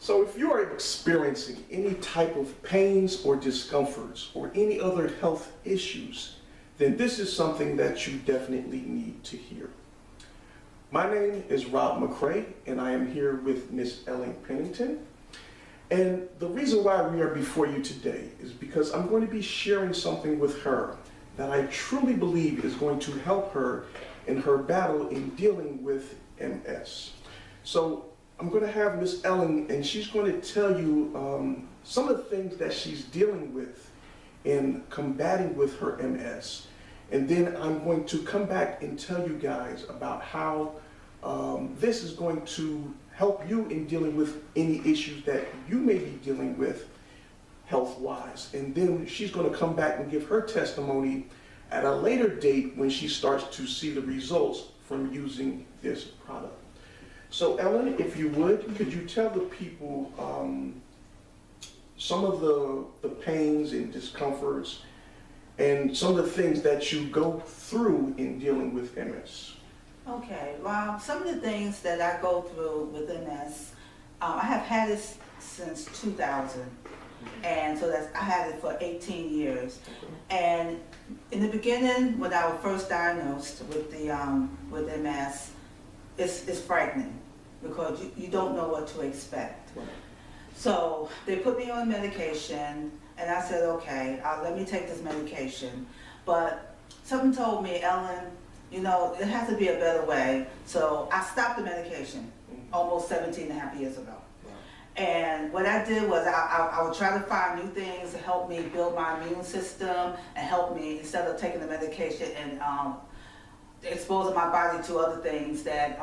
So if you are experiencing any type of pains or discomforts or any other health issues, then this is something that you definitely need to hear. My name is Rob McCray, and I am here with Miss Ellen Pennington. And the reason why we are before you today is because I'm going to be sharing something with her that I truly believe is going to help her in her battle in dealing with MS. So I'm going to have Miss Ellen, and she's going to tell you some of the things that she's dealing with in combating with her MS. And then I'm going to come back and tell you guys about how this is going to help you in dealing with any issues that you may be dealing with health-wise. And then she's going to come back and give her testimony at a later date when she starts to see the results from using this product. So Ellen, if you would, could you tell the people some of the pains and discomforts and some of the things that you go through in dealing with MS? Okay, well, some of the things that I go through with MS, I have had it since 2000, and so I had it for 18 years. And in the beginning, when I was first diagnosed with MS, it's frightening because you don't know what to expect. Right. So they put me on medication, and I said, okay, let me take this medication. But something told me, Ellen, you know, it has to be a better way. So I stopped the medication almost 17 and a half years ago. Right. And what I did was I would try to find new things to help me build my immune system and help me, instead of taking the medication and exposing my body to other things that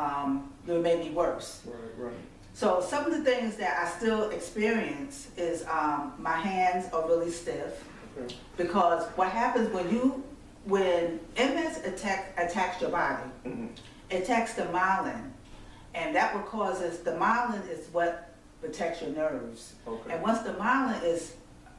would make me worse. Right. So some of the things that I still experience is my hands are really stiff. Okay. Because what happens when MS attacks your body, it attacks the myelin, and that what causes, the myelin is what protects your nerves. Okay. And once the myelin is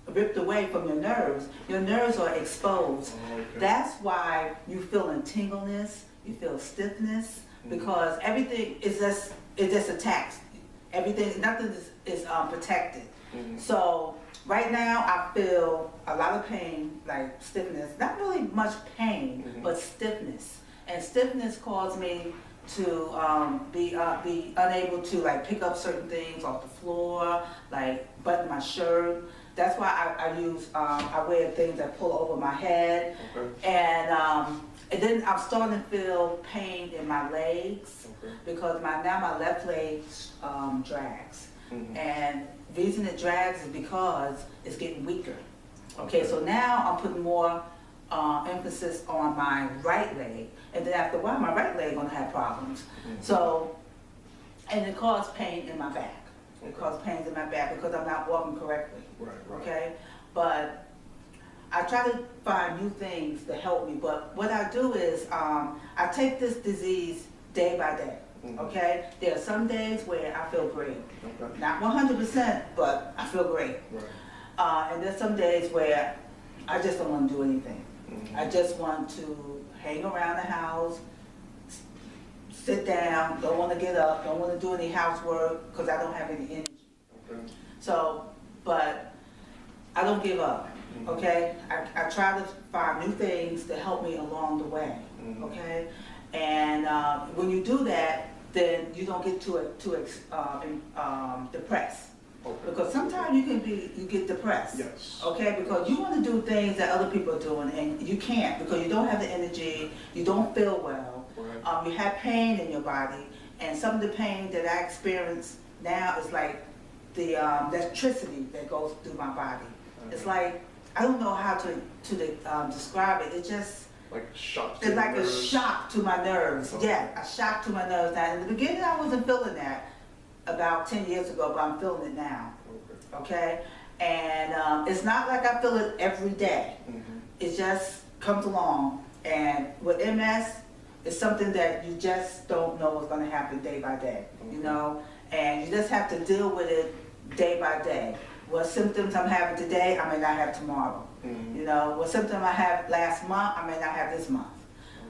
ripped away from your nerves are exposed. Okay. That's why you feel tingleness, you feel stiffness, because everything is it just attacks. Everything, nothing is protected. So right now I feel a lot of pain, like stiffness, not really much pain, but stiffness. And stiffness caused me to be unable to like pick up certain things off the floor, like button my shirt. That's why I wear things that pull over my head. Okay. And then I'm starting to feel pain in my legs, because now my left leg drags. And the reason it drags is because it's getting weaker. Okay, so now I'm putting more emphasis on my right leg, and then after a while my right leg gonna have problems. So, and it caused pain in my back. It caused pains in my back because I'm not walking correctly. Right. Okay, but I try to find new things to help me. But what I do is I take this disease day by day. Okay, there are some days where I feel great, not 100%, but I feel great. Right. And there's some days where I just don't want to do anything. I just want to hang around the house, sit down, don't want to get up, don't want to do any housework because I don't have any energy. Okay. So, but I don't give up. Okay, I try to find new things to help me along the way. Okay, and when you do that, then you don't get too depressed. Okay. Because sometimes you get depressed. Yes. Okay, because you want to do things that other people are doing and you can't because you don't have the energy, you don't feel well. Right. You have pain in your body, and some of the pain that I experience now is like the electricity that goes through my body. It's like, I don't know how to describe it. It's just like a shock. It's like a shock to my nerves. Okay. Yeah, a shock to my nerves. Now, in the beginning, I wasn't feeling that about 10 years ago, but I'm feeling it now. Okay, and it's not like I feel it every day. It just comes along, and with MS, it's something that you just don't know what's going to happen day by day. You know, and you just have to deal with it day by day. What symptoms I'm having today, I may not have tomorrow. You know, what symptom I had last month, I may not have this month.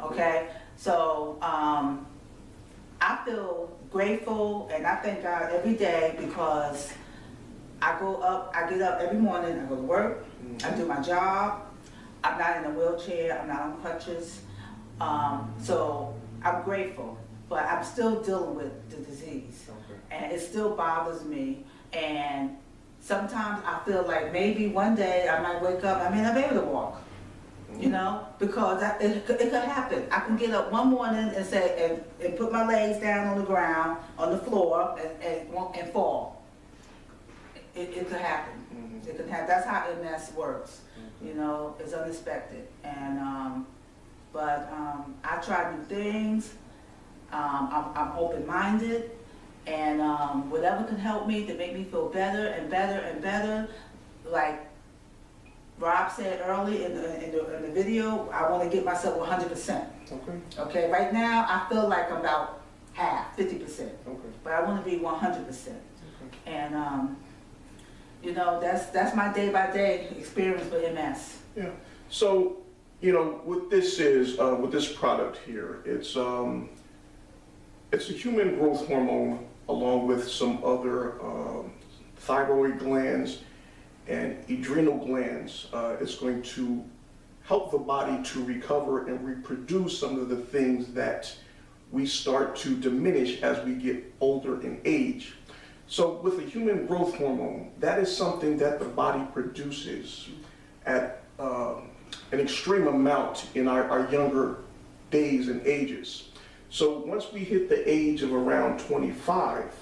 Okay, so I feel grateful and I thank God every day because I get up every morning, I go to work, I do my job, I'm not in a wheelchair, I'm not on crutches, so I'm grateful, but I'm still dealing with the disease, and it still bothers me, and sometimes I feel like maybe one day I might wake up, I may not be able to walk, you know, because it could happen. I can get up one morning and say, and put my legs down on the ground, on the floor, and fall. It could happen. It can happen. That's how MS works. You know, it's unexpected. And but I try new things. I'm open-minded, and whatever can help me to make me feel better and better and better. Like Rob said early in the video, I want to get myself 100%. Okay. Okay. Right now, I feel like I'm about half, 50%. Okay. But I want to be 100%. Okay. And you know, that's my day-by-day experience with MS. Yeah. So, you know, what this is, with this product here, it's a human growth hormone along with some other thyroid glands and adrenal glands. It's going to help the body to recover and reproduce some of the things that we start to diminish as we get older in age. So with a human growth hormone, that is something that the body produces at an extreme amount in our younger days and ages. So once we hit the age of around 25,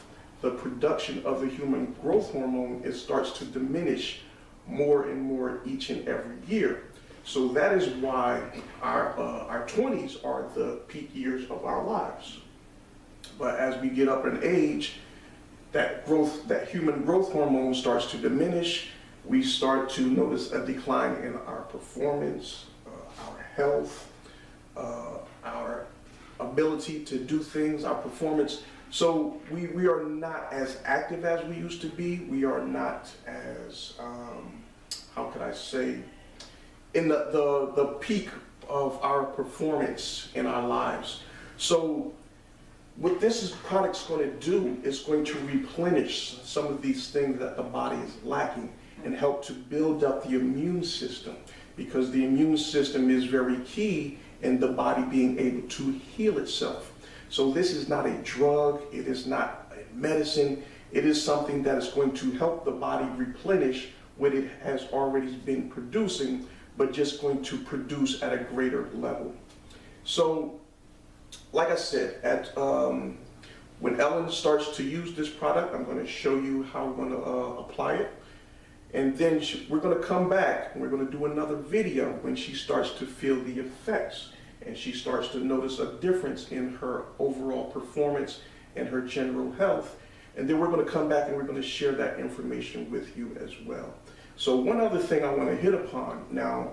the production of the human growth hormone, it starts to diminish more and more each and every year. So that is why our 20s are the peak years of our lives. But as we get up in age, that human growth hormone starts to diminish. We start to notice a decline in our performance, our health, our ability to do things, our performance. So we are not as active as we used to be. We are not as, how could I say, in the peak of our performance in our lives. So what this product's going to do is going to replenish some of these things that the body is lacking and help to build up the immune system, because the immune system is very key in the body being able to heal itself. So this is not a drug, it is not a medicine, it is something that is going to help the body replenish what it has already been producing, but just going to produce at a greater level. So, like I said, when Ellen starts to use this product, I'm going to show you how we're going to apply it. And then we're going to come back and we're going to do another video when she starts to feel the effects and she starts to notice a difference in her overall performance and her general health. And then we're going to come back and we're going to share that information with you as well. So one other thing I want to hit upon now,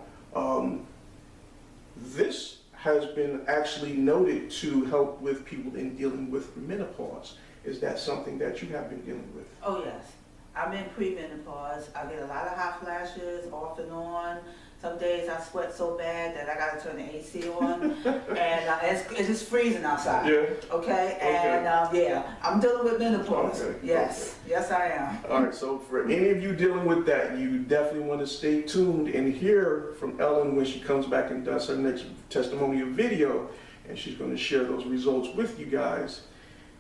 this has been actually noted to help with people in dealing with menopause. Is that something that you have been dealing with? Oh, yes. I'm in premenopause. I get a lot of hot flashes off and on. Some days I sweat so bad that I gotta turn the AC on, and it's just freezing outside. Yeah. Okay. And yeah, I'm dealing with menopause. Okay. Yes. Okay. Yes, I am. All right. So for any of you dealing with that, you definitely want to stay tuned and hear from Ellen when she comes back and does her next testimonial video, and she's going to share those results with you guys.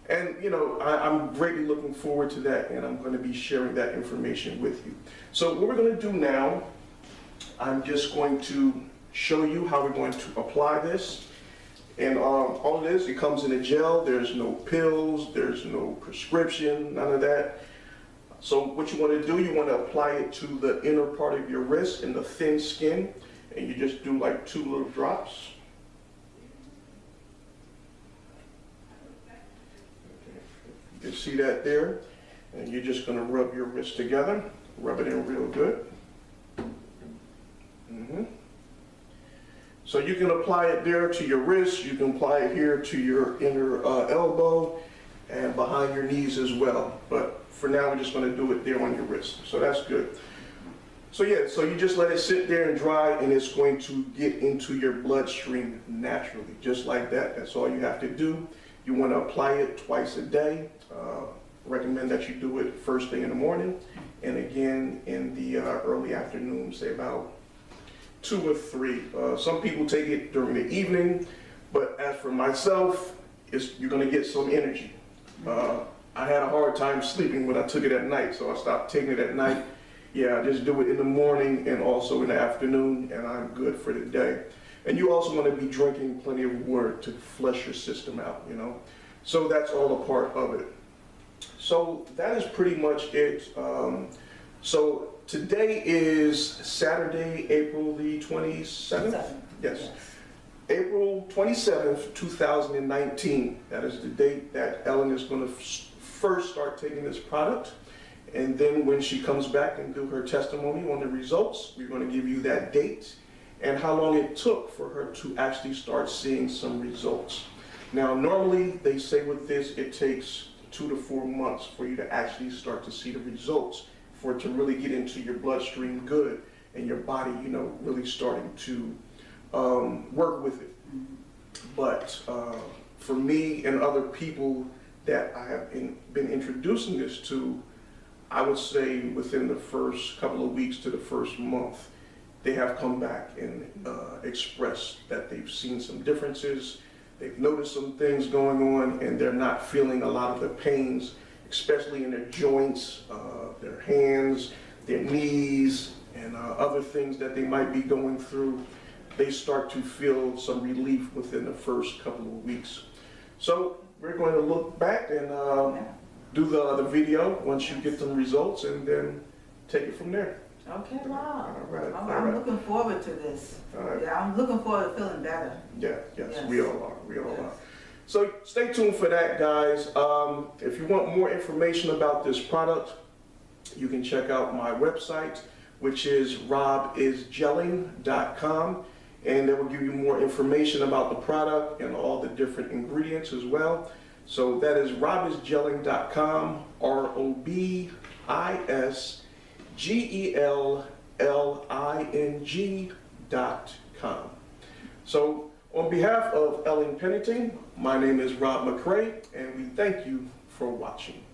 And, you know, I'm greatly looking forward to that, and I'm going to be sharing that information with you. So what we're going to do now, I'm just going to show you how we're going to apply this. And all it is, it comes in a gel. There's no pills, there's no prescription, none of that. So what you want to do, you want to apply it to the inner part of your wrist in the thin skin, and you just do like 2 little drops. You see that there? And you're just going to rub your wrist together, rub it in real good. So you can apply it there to your wrist, you can apply it here to your inner elbow and behind your knees as well. But for now, we're just going to do it there on your wrist. So that's good. So yeah, so you just let it sit there and dry, and it's going to get into your bloodstream naturally, just like that. That's all you have to do. You want to apply it twice a day. Recommend that you do it first thing in the morning and again in the early afternoon, say about 2 or 3. Some people take it during the evening, but as for myself, you're going to get some energy. I had a hard time sleeping when I took it at night, so I stopped taking it at night. Yeah, I just do it in the morning and also in the afternoon, and I'm good for the day. And you also want to be drinking plenty of water to flush your system out, you know. So that's all a part of it. So that is pretty much it. So today is Saturday, April the 27th? Yes. April 27th, 2019. That is the date that Ellen is going to first start taking this product. And then when she comes back and do her testimony on the results, we're going to give you that date and how long it took for her to actually start seeing some results. Now, normally they say with this, it takes 2 to 4 months for you to actually start to see the results, for it to really get into your bloodstream good and your body, you know, really starting to work with it. But for me and other people that I have been introducing this to, I would say within the first couple of weeks to the first month, they have come back and expressed that they've seen some differences, they've noticed some things going on, and they're not feeling a lot of the pains, especially in their joints, their hands, their knees, and other things that they might be going through. They start to feel some relief within the first couple of weeks. So we're going to look back and do the video once you get some results, and then take it from there. Okay, wow. All right. I'm looking forward to this. All right. Yeah, I'm looking forward to feeling better. Yeah, yes, we all are. We all are. Yes. So stay tuned for that, guys. If you want more information about this product, you can check out my website, which is robisgelling.com, and that will give you more information about the product and all the different ingredients as well. So that is robisgelling.com, ROBISGELLING.com. So on behalf of Ellen Pennington, my name is Rob McCray, and we thank you for watching.